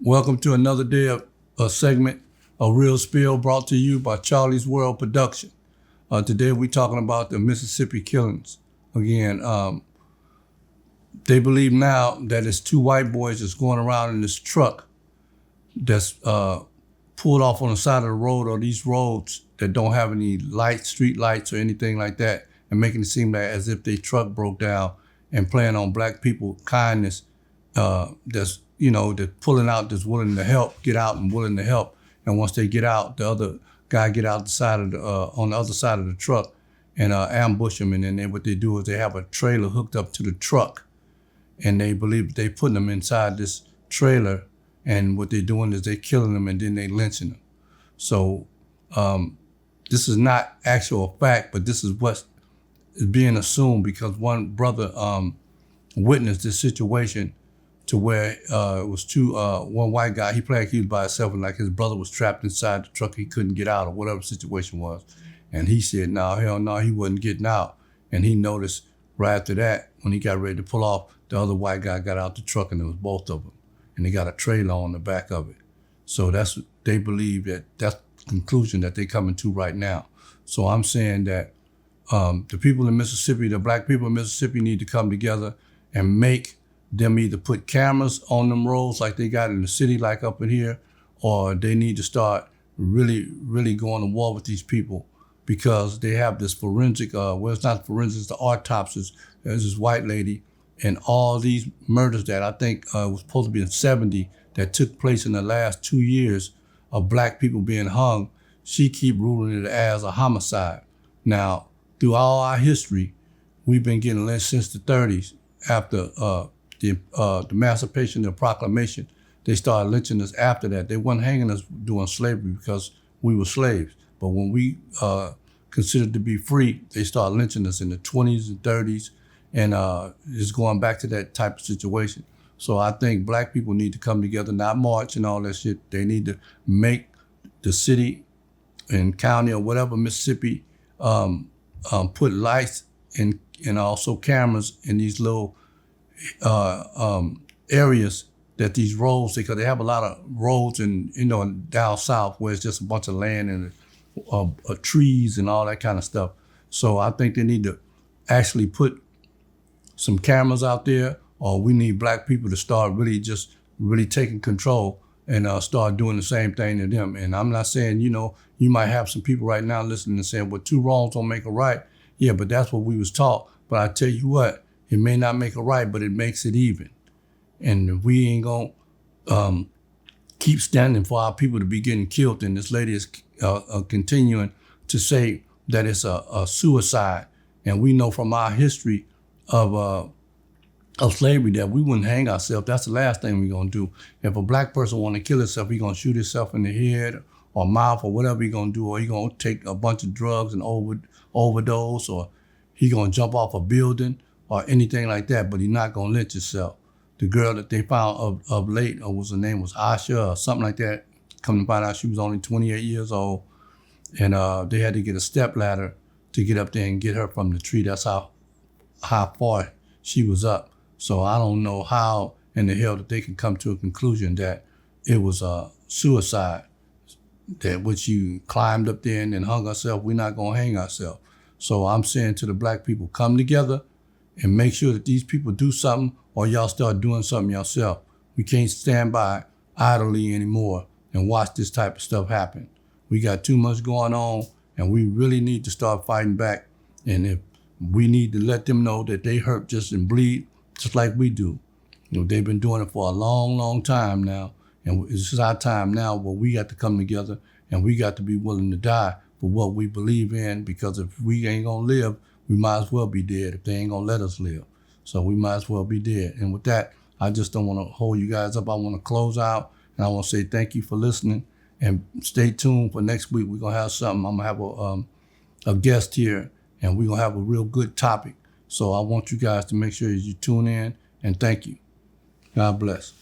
Welcome to another day of a segment of Real Spill brought to you by Charlie's World Production. Today we're talking about the Mississippi killings. Again, they believe now that it's two white boys that's going around in this truck that's pulled off on the side of the road or these roads that don't have any lights, street lights or anything like that, and making it seem like as if their truck broke down and playing on black people kindness. They're pulling out, that's willing to help, get out and willing to help. And once they get out, the other guy get out the side of on the other side of the truck and ambush them. And then what they do is they have a trailer hooked up to the truck, and they believe they putting them inside this trailer. And what they're doing is they killing them and then they lynching them. So this is not actual fact, but this is what is being assumed because one brother witnessed this situation to where it was one white guy, he played like he was by himself and like his brother was trapped inside the truck, he couldn't get out or whatever the situation was. And he said, no, hell no, he wasn't getting out. And he noticed right after that, when he got ready to pull off, the other white guy got out the truck and it was both of them. And they got a trailer on the back of it. So they believe that's the conclusion that they're coming to right now. So I'm saying that the people in Mississippi, the black people in Mississippi need to come together and make them either put cameras on them roads like they got in the city, like up in here, or they need to start really, really going to war with these people because they have this forensic, it's not forensics, it's the autopsies. There's this white lady and all these murders that I think was supposed to be in 70 that took place in the last 2 years of black people being hung, she keep ruling it as a homicide. Now, through all our history, we've been getting lynched since the 30s after the Emancipation, the Proclamation. They started lynching us after that. They weren't hanging us during slavery because we were slaves. But when we considered to be free, they started lynching us in the 20s and 30s, and it's going back to that type of situation. So I think black people need to come together, not march and all that shit. They need to make the city and county or whatever, Mississippi, put lights and also cameras in these little areas that these roads, because they have a lot of roads in down south where it's just a bunch of land and trees and all that kind of stuff. So I think they need to actually put some cameras out there, or we need black people to start really taking control and start doing the same thing to them. And I'm not saying, you might have some people right now listening and saying, well, two wrongs don't make a right. Yeah, but that's what we was taught. But I tell you what, it may not make it right, but it makes it even. And we ain't gonna keep standing for our people to be getting killed. And this lady is continuing to say that it's a suicide. And we know from our history of slavery that we wouldn't hang ourselves. That's the last thing we're gonna do. If a black person wanna kill himself, he's gonna shoot himself in the head or mouth or whatever he's gonna do, or he's gonna take a bunch of drugs and overdose, or he's gonna jump off a building or anything like that, but he's not gonna lynch himself. The girl that they found of late, or her name was Asha or something like that, come to find out she was only 28 years old, and they had to get a step ladder to get up there and get her from the tree. That's how far she was up. So I don't know how in the hell that they can come to a conclusion that it was a suicide, that when she climbed up there and then hung herself, we're not gonna hang ourselves. So I'm saying to the black people, come together and make sure that these people do something, or y'all start doing something yourself. We can't stand by idly anymore and watch this type of stuff happen. We got too much going on, and we really need to start fighting back. And if we need to let them know that they hurt just and bleed just like we do. They've been doing it for a long, long time now, and it's just our time now where we got to come together and we got to be willing to die for what we believe in, because if we ain't gonna live, we might as well be dead if they ain't gonna let us live. So we might as well be dead. And with that, I just don't want to hold you guys up. I want to close out, and I want to say thank you for listening, and stay tuned for next week. We're gonna have something. I'm gonna have a guest here, and we're gonna have a real good topic. So I want you guys to make sure you tune in, and thank you. God bless.